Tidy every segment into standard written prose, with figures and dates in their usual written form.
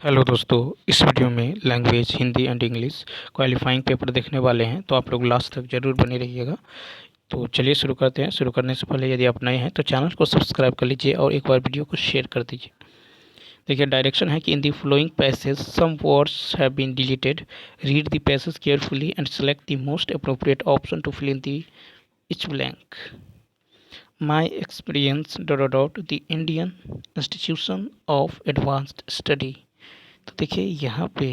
Hello दोस्तों, इस video में language Hindi and English qualifying paper देखने वाले हैं, तो आप लोग लास्ट तक जरूर बने रहिएगा। तो चलिए शुरू करते हैं। शुरू करने से पहले यदि आप नए हैं तो चैनल को सब्सक्राइब कर लीजिए और एक बार वीडियो को शेयर कर दीजिए। देखिए, डायरेक्शन है कि in the following passage some words have been deleted, read the passage carefully and select the most appropriate option to fill in the each blank. My experience the Indian institution of advanced study. तो देखिए यहाँ पे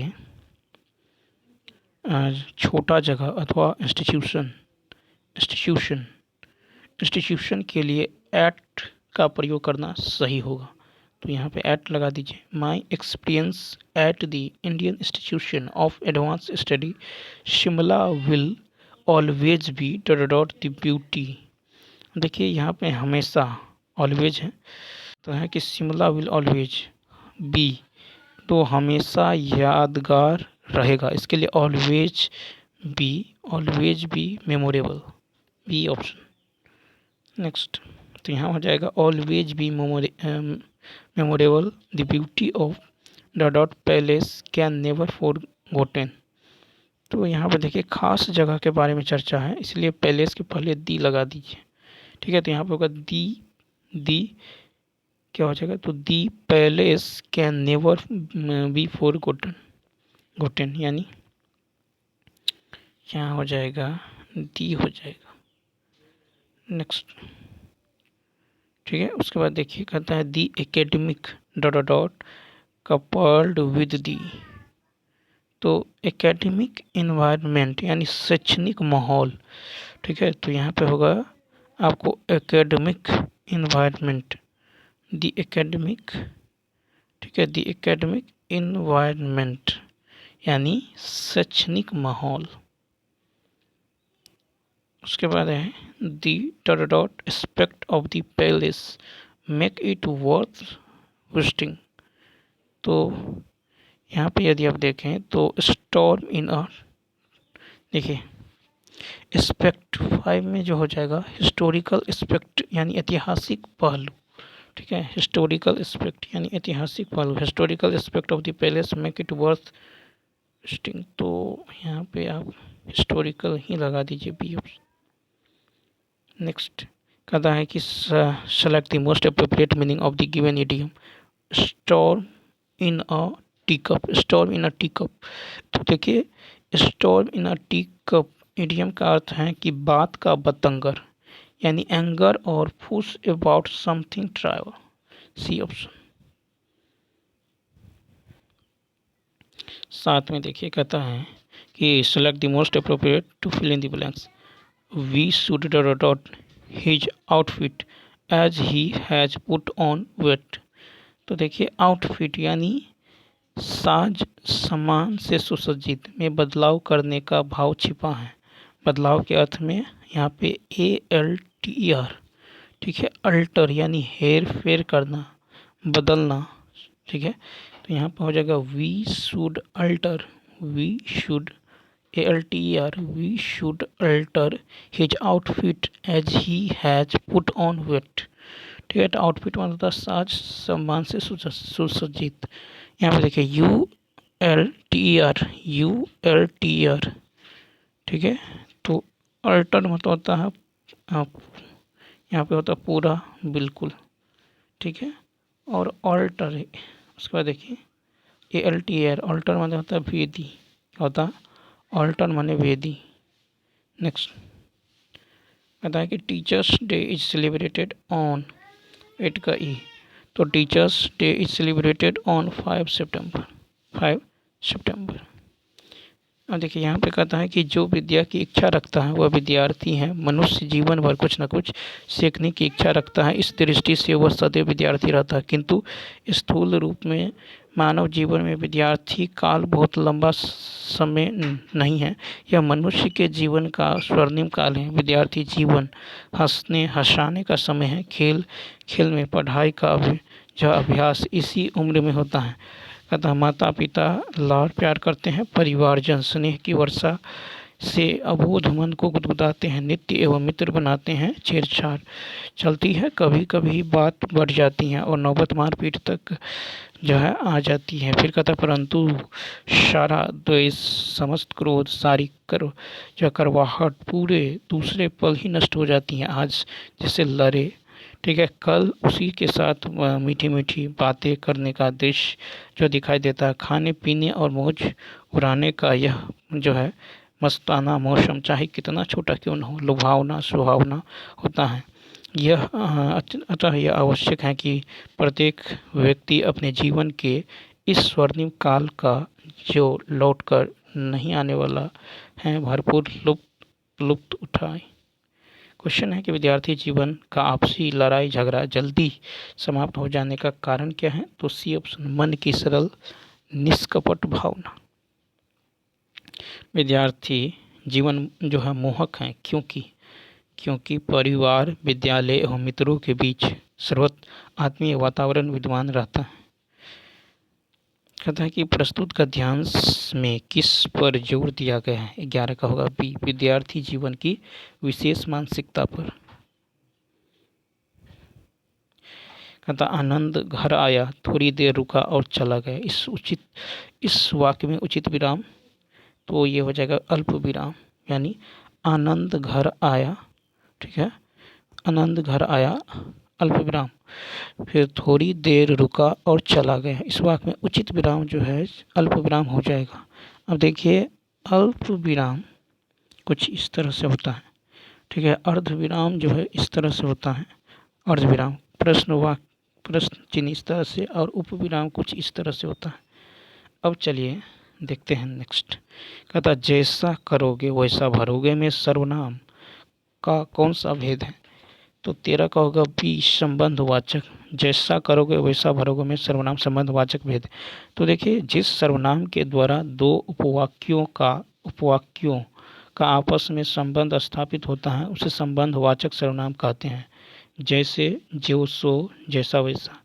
छोटा जगह अथवा institution institution institution के लिए eight का प्रयोग करना सही होगा। तो यहाँ पे एट लगा दीजिए। My experience at the Indian institution of advance study Shimla will always be the beauty. देखिए यहाँ पे हमेशा ऑलवेज है, तो है कि शिमला विल ऑलवेज बी, तो हमेशा यादगार रहेगा। इसके लिए always be memorable, b option. Next, तो यहाँ हो जाएगा always be memorable the beauty of the palace can never forgotten. तो यहाँ पे देखिए खास जगह के बारे में चर्चा है, इसलिए पैलेस के पहले दी लगा दीजिए। ठीक है, तो यहाँ पे होगा दी क्या हो जाएगा, तो the palace can never be forgotten, यानी क्या हो जाएगा, दी हो जाएगा। नेक्स्ट, ठीक है, उसके बाद देखिए कहता है the academic dot coupled with the. तो एकेडमिक इन्वायरमेंट यानी शैक्षणिक माहौल। ठीक है, तो यहाँ पे होगा आपको एकेडमिक इन्वायरमेंट, दी एकेडमिक, ठीक है, दी एकेडमिक इन्वायरमेंट यानी शैक्षणिक माहौल। उसके बाद है दी dot aspect of the palace make it worth visiting. तो यहाँ पे यदि आप देखें तो स्टॉर्म इन अ, देखिए एस्पेक्ट 5 में जो हो जाएगा हिस्टोरिकल एस्पेक्ट यानी ऐतिहासिक पहलू। ठीक है, हिस्टोरिकल एस्पेक्ट यानी ऐतिहासिक पहलू, historical aspect of the palace make it worth visiting. तो यहाँ पे आप हिस्टोरिकल ही लगा दीजिए, बी ऑप्शन। नेक्स्ट कहता है कि select the most appropriate meaning of the given idiom storm in a tea cup. Storm in a tea cup, तो देखिए स्टॉर्म इन अ टी कप इडियम का अर्थ है कि बात का बतंगर, यानी एंगर और fuss about something trivial, c option. साथ में देखिए कहता है कि select the most appropriate to fill in the blanks. We should dot his outfit as he has put on weight। तो देखिए आउटफिट यानी साज सामान से सुसज्जित में बदलाव करने का भाव छिपा है। बदलाव के अर्थ में यहाँ पे ALTER, ठीक है, अल्टर यानी हेर फेर करना, बदलना। ठीक है, तो यहाँ पर हो जाएगा we should alter, we should ALTER, we should alter his outfit as he has put on weight। ठीक है, तो आउटफिट मतलब होता है साज सामान से सुसज्जित। यहाँ पे देखिए ULTER, ठीक है, तो अल्टर मतलब होता है यहाँ पे होता है पूरा, बिल्कुल। ठीक है, और ऑल्टर, उसके बाद देखिए ALTER, ऑल्टर मतलब होता है वेदी, होता है ऑल्टर माने वेदी। नेक्स्ट कहता है कि teachers day is celebrated on 8 का ई, तो teachers day is celebrated on 5 सितंबर। अब देखिए यहाँ पे कहता है कि जो विद्या की इच्छा रखता है वह विद्यार्थी है। मनुष्य जीवन भर कुछ न कुछ सीखने की इच्छा रखता है, इस दृष्टि से वह सदैव विद्यार्थी रहता है, किंतु स्थूल रूप में मानव जीवन में विद्यार्थी काल बहुत लंबा समय नहीं है। यह मनुष्य के जीवन का स्वर्णिम काल है। विद्यार्थी जीवन हंसने हंसाने का समय है। खेल खेल में पढ़ाई का जो अभ्यास इसी उम्र में होता है। कहता माता पिता लाड़ प्यार करते हैं, परिवारजन स्नेह की वर्षा से अबोध मन को गुदगुदाते हैं, नित्य एवं मित्र बनाते हैं, छेड़छाड़ चलती है, कभी कभी बात बढ़ जाती है और नौबत मारपीट तक जो है आ जाती है। फिर कहता है परंतु सारा द्वेष, समस्त क्रोध, सारी जो करवाहट पूरे दूसरे पल ही नष्ट हो जाती है। आज जैसे लड़े, ठीक है, कल उसी के साथ मीठी मीठी बातें करने का दृश्य जो दिखाई देता है, खाने पीने और मौज उड़ाने का यह जो है मस्ताना मौसम चाहे कितना छोटा क्यों न हो, लुभावना सुहावना होता है। यह अतः यह आवश्यक है कि प्रत्येक व्यक्ति अपने जीवन के इस स्वर्णिम काल का, जो लौट कर नहीं आने वाला है, भरपूर लुत्फ उठाए। क्वेश्चन है कि विद्यार्थी जीवन का आपसी लड़ाई झगड़ा जल्दी समाप्त हो जाने का कारण क्या है? तो सी ऑप्शन, मन की सरल निष्कपट भावना। विद्यार्थी जीवन जो है मोहक है, क्योंकि परिवार, विद्यालय एवं मित्रों के बीच सर्वत्र आत्मीय वातावरण विद्यमान रहता है। कहता है कि प्रस्तुत गद्यांश में किस पर जोर दिया गया है? 11 का होगा बी, विद्यार्थी जीवन की विशेष मानसिकता पर। कहता आनंद घर आया, थोड़ी देर रुका और चला गया। इस वाक्य में उचित विराम तो ये हो जाएगा अल्प विराम, यानी आनंद घर आया, ठीक है, आनंद घर आया अल्प विराम, फिर थोड़ी देर रुका और चला गया। इस वाक्य में उचित विराम जो है अल्प विराम हो जाएगा। अब देखिए अल्प विराम कुछ इस तरह से होता है, ठीक है, अर्ध विराम जो है इस तरह से होता है, अर्ध विराम, प्रश्न चिन्ह इस तरह से, और उप विराम कुछ इस तरह से होता है। अब चलिए देखते हैं नेक्स्ट। कहता जैसा करोगे वैसा भरोगे में सर्वनाम का कौन सा भेद है? तो 13 का होगा बी, संबंधवाचक। जैसा करोगे वैसा भरोगे में सर्वनाम संबंधवाचक भेद। तो देखिए जिस सर्वनाम के द्वारा दो उपवाक्यों का आपस में संबंध स्थापित होता है उसे संबंधवाचक सर्वनाम कहते हैं। जैसे, ज्यों सो, जैसा वैसा।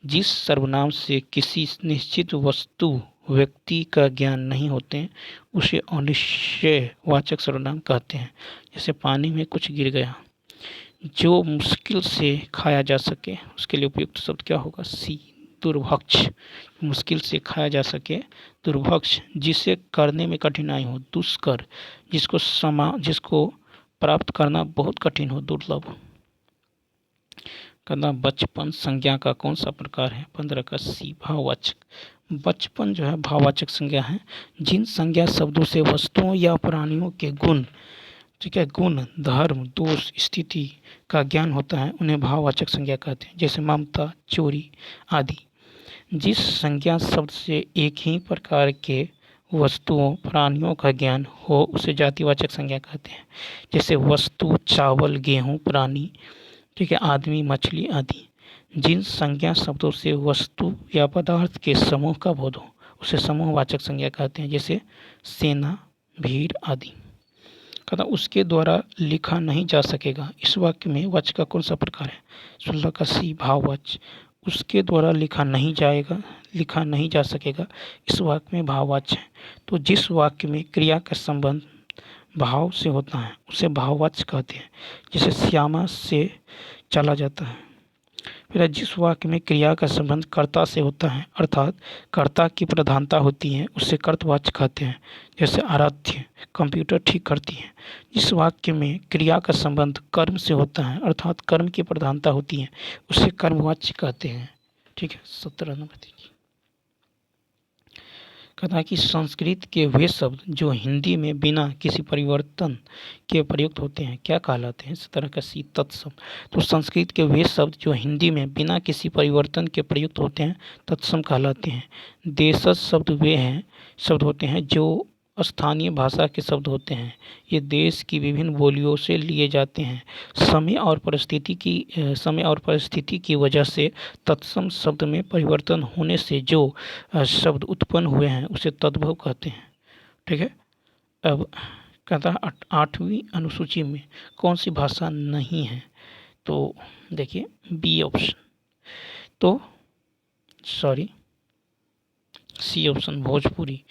जिस सर्वनाम से किसी निश्चित वस्तु व्यक्ति का ज्ञान नहीं होते उसे अनिश्चयवाचक सर्वनाम कहते हैं। जैसे पानी में कुछ गिर गया, जो मुश्किल से खाया जा सके, उसके लिए उपयुक्त शब्द क्या होगा? सी, दुर्भक्ष। मुश्किल से खाया जा सके, दुर्भक्ष। जिसे करने में कठिनाई हो, दुष्कर। जिसको प्राप्त करना बहुत कठिन हो, दुर्लभ। कहना बचपन संज्ञा का कौन सा प्रकार है? 15 का सी, भाववाचक। बचपन जो है भाववाचक संज्ञा है। जिन संज्ञा शब्दों से वस्तुओं या प्राणियों के गुण, ठीक है, गुण, धर्म, दोष, स्थिति का ज्ञान होता है उन्हें भाववाचक संज्ञा कहते हैं। जैसे ममता, चोरी आदि। जिस संज्ञा शब्द से एक ही प्रकार के वस्तुओं, प्राणियों का ज्ञान हो उसे जातिवाचक संज्ञा कहते हैं। जैसे वस्तु, चावल, गेहूं, प्राणी, ठीक है, आदमी, मछली आदि। जिन संज्ञा शब्दों से वस्तु या पदार्थ के समूह का बोध हो उसे समूहवाचक संज्ञा कहते हैं। जैसे सेना, भीड़ आदि। कहता उसके द्वारा लिखा नहीं जा सकेगा। इस वाक्य में वाच्य का कौन सा प्रकार है? 16 का सी, भाववाच्य। उसके द्वारा लिखा नहीं जा सकेगा, इस वाक्य में भाववाच्य है। तो जिस वाक्य में क्रिया का संबंध भाव से होता है उसे भाववाच्य कहते हैं। जैसे श्यामा से चला जाता है। फिर जिस वाक्य में क्रिया का संबंध कर्ता से होता है अर्थात कर्ता की प्रधानता होती है उसे कर्तवाच्य कहते हैं। जैसे आराध्य, कंप्यूटर ठीक करती है। जिस वाक्य में क्रिया का संबंध कर्म से होता है अर्थात कर्म की प्रधानता होती है उसे कर्मवाच्य कहते हैं। ठीक है, 17 नंबर देखिए। कहता है कि संस्कृत के वे शब्द जो हिंदी में बिना किसी परिवर्तन के प्रयुक्त होते हैं क्या कहलाते हैं? 17 का सी, तत्सम। तो संस्कृत के वे शब्द जो हिंदी में बिना किसी परिवर्तन के प्रयुक्त होते हैं तत्सम कहलाते हैं। देशज शब्द वे शब्द होते हैं जो स्थानीय भाषा के शब्द होते हैं। ये देश की विभिन्न बोलियों से लिए जाते हैं। समय और परिस्थिति की वजह से तत्सम शब्द में परिवर्तन होने से जो शब्द उत्पन्न हुए हैं उसे तद्भव कहते हैं। ठीक है। अब कहता है 8वीं अनुसूची में कौन सी भाषा नहीं है? तो देखिए बी ऑप्शन, तो सॉरी सी ऑप्शन, भोजपुरी।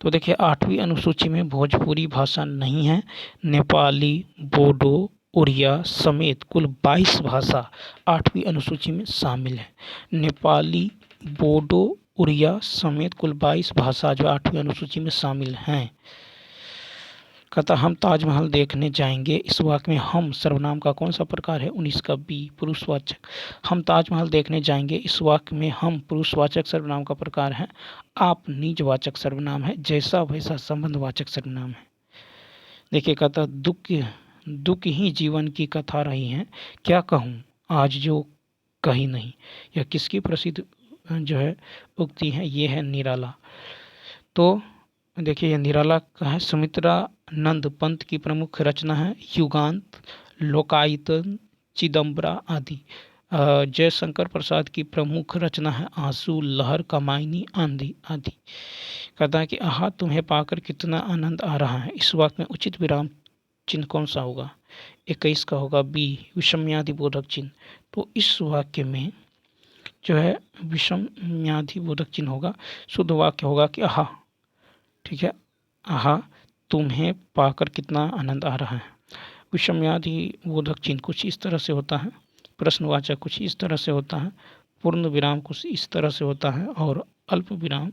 तो देखिए 8वीं अनुसूची में भोजपुरी भाषा नहीं है। नेपाली, बोडो, उड़िया समेत कुल 22 भाषा 8वीं अनुसूची में शामिल है। नेपाली, बोडो, उड़िया समेत कुल 22 भाषा जो 8वीं अनुसूची में शामिल हैं। कहता हम ताजमहल देखने जाएंगे। इस वाक्य में हम सर्वनाम का कौन सा प्रकार है? 19 का बी पुरुषवाचक। हम ताजमहल देखने जाएंगे। इस वाक्य में हम पुरुषवाचक सर्वनाम का प्रकार है। आप निजवाचक सर्वनाम है। जैसा वैसा संबंधवाचक सर्वनाम है। देखिए कहता दुख ही जीवन की कथा रही है, क्या कहूँ आज जो कही नहीं। यह किसकी प्रसिद्ध जो है उक्ति है? ये है निराला। तो देखिए यह निराला का है। सुमित्रानंद पंत की प्रमुख रचना है युगांत, लोकायतन, चिदम्बरा आदि। जयशंकर प्रसाद की प्रमुख रचना है आंसू, लहर, कामायनी, आंधी आदि। कहता है कि आहा तुम्हें पाकर कितना आनंद आ रहा है। इस वाक्य में उचित विराम चिन्ह कौन सा होगा? 21 का होगा बी विषम्यादि बोधक चिन्ह। तो इस वाक्य में जो है विषम्यादि बोधक चिन्ह होगा। शुद्ध वाक्य होगा कि आहा, ठीक है, आहा तुम्हें पाकर कितना आनंद आ रहा है। विषम्यादि बोधक चिन्ह कुछ इस तरह से होता है, प्रश्नवाचक कुछ इस तरह से होता है, पूर्ण विराम कुछ इस तरह से होता है और अल्प विराम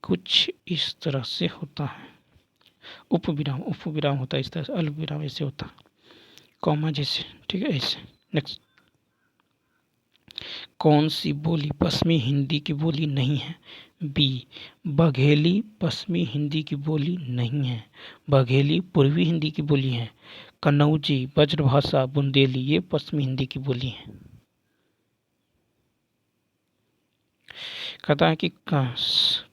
कुछ इस तरह से होता है। उप विराम होता है इस तरह से, अल्प विराम ऐसे होता है, कॉमा जैसे, ठीक है, ऐसे। नेक्स्ट, कौन सी बोली पश्चिमी हिंदी की बोली नहीं है? बी बघेली पश्चिमी हिंदी की बोली नहीं है। बघेली पूर्वी हिंदी की बोली है। कन्नौजी, ब्रजभाषा, बुंदेली ये पश्चिमी हिंदी की बोली है। कहता है कि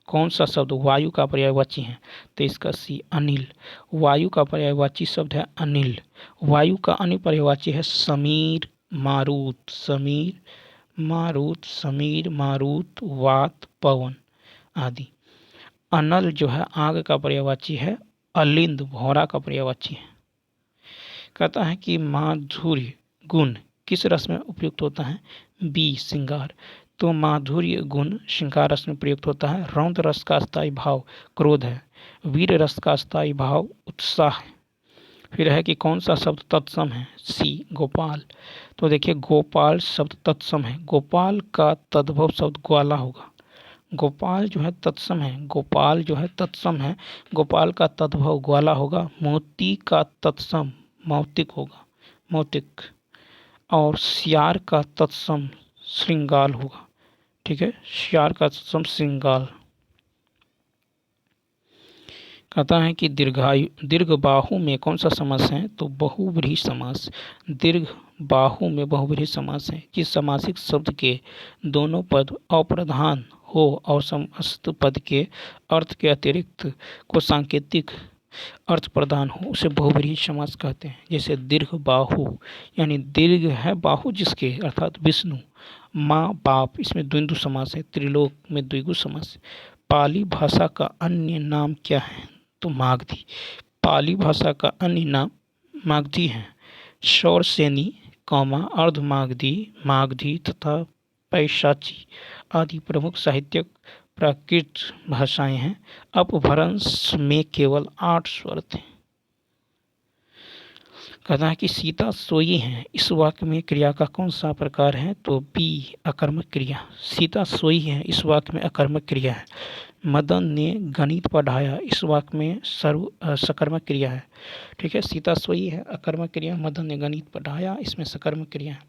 कौन सा शब्द वायु का पर्यायवाची है? तो इसका सी अनिल। वायु का पर्यायवाची शब्द है अनिल। वायु का अन्य पर्यायवाची है समीर, मारुत, समीर, मारुत, समीर, मारुत, वात, पवन आदि। अनल जो है आग का पर्यायवाची है। अलिंद भौरा का पर्यायवाची है। कहता है कि माधुर्य गुण किस रस में उपयुक्त होता है? बी श्रृंगार। तो माधुर्य गुण श्रृंगार रस में प्रयुक्त होता है। रौद्र रस का स्थायी भाव क्रोध है। वीर रस का स्थायी भाव उत्साह है। फिर है कि कौन सा शब्द तत्सम है? सी गोपाल। तो देखिए गोपाल शब्द तत्सम है। गोपाल का तद्भव शब्द ग्वाला होगा। गोपाल जो है तत्सम है, गोपाल जो है तत्सम है, गोपाल का तद्भव ग्वाला होगा। मोती का तत्सम मौतिक होगा, मौतिक। और सियार का तत्सम श्रृंगाल होगा, ठीक है, सियार का तत्सम श्रृंगाल। कहता है कि दीर्घ बाहु में कौन सा समास है? तो बहुव्रीहि समास। दीर्घ बाहु में बहुव्रीहि समास है। जिस समासिक शब्द के दोनों पद अप्रधान हो और समस्त पद के अर्थ के अतिरिक्त को सांकेतिक अर्थ प्रदान हो उसे बहुव्रीहि समास कहते हैं। जैसे दीर्घ बाहु यानी दीर्घ है बाहु जिसके, अर्थात विष्णु, माँ बाप, इसमें द्वंद्व समास है। त्रिलोक में द्विगु समास है। पाली भाषा का अन्य नाम क्या है? तो मागधी। पाली भाषा का अन्य नाम मागधी है। शौरसेनी, अर्धमागधी, मागधी तथा पैशाची आदि प्रमुख साहित्यक प्राकृत भाषाएं हैं। अपभ्रंश में केवल 8 स्वर थे। कहता है कि सीता सोई है। इस वाक्य में क्रिया का कौन सा प्रकार है? तो बी अकर्मक क्रिया। सीता सोई है इस वाक्य में अकर्मक क्रिया है। मदन ने गणित पढ़ाया इस वाक्य में सकर्मक क्रिया है, ठीक है। सीता सोई है अकर्मक क्रिया, मदन ने गणित पढ़ाया इसमें सकर्मक क्रिया है।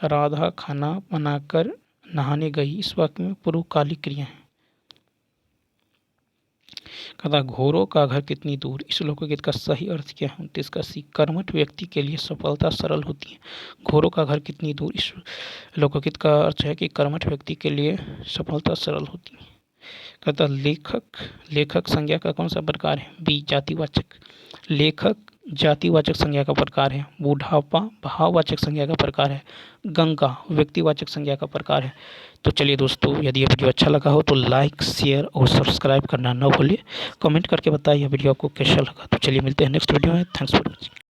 राधा खाना बनाकर नहाने गई इस वाक्य में पूर्वकालिक क्रिया है। कहता घोरों का घर कितनी दूर, इस लोकगीत का सही अर्थ क्या है? तो इसका सी कर्मठ व्यक्ति के लिए सफलता सरल होती है। घोरों का घर कितनी दूर, इस लोकगीत का अर्थ है कि कर्मठ व्यक्ति के लिए सफलता सरल होती है। कहता लेखक संज्ञा का कौन सा प्रकार है? बी जातिवाचक। लेखक जातिवाचक संज्ञा का प्रकार है। बुढ़ापा भाववाचक संज्ञा का प्रकार है। गंगा व्यक्तिवाचक संज्ञा का प्रकार है। तो चलिए दोस्तों, यदि ये वीडियो अच्छा लगा हो तो लाइक, शेयर और सब्सक्राइब करना न भूलिए। कमेंट करके बताइए वीडियो आपको कैसा लगा। तो चलिए मिलते हैं नेक्स्ट वीडियो में। Thanks for watching.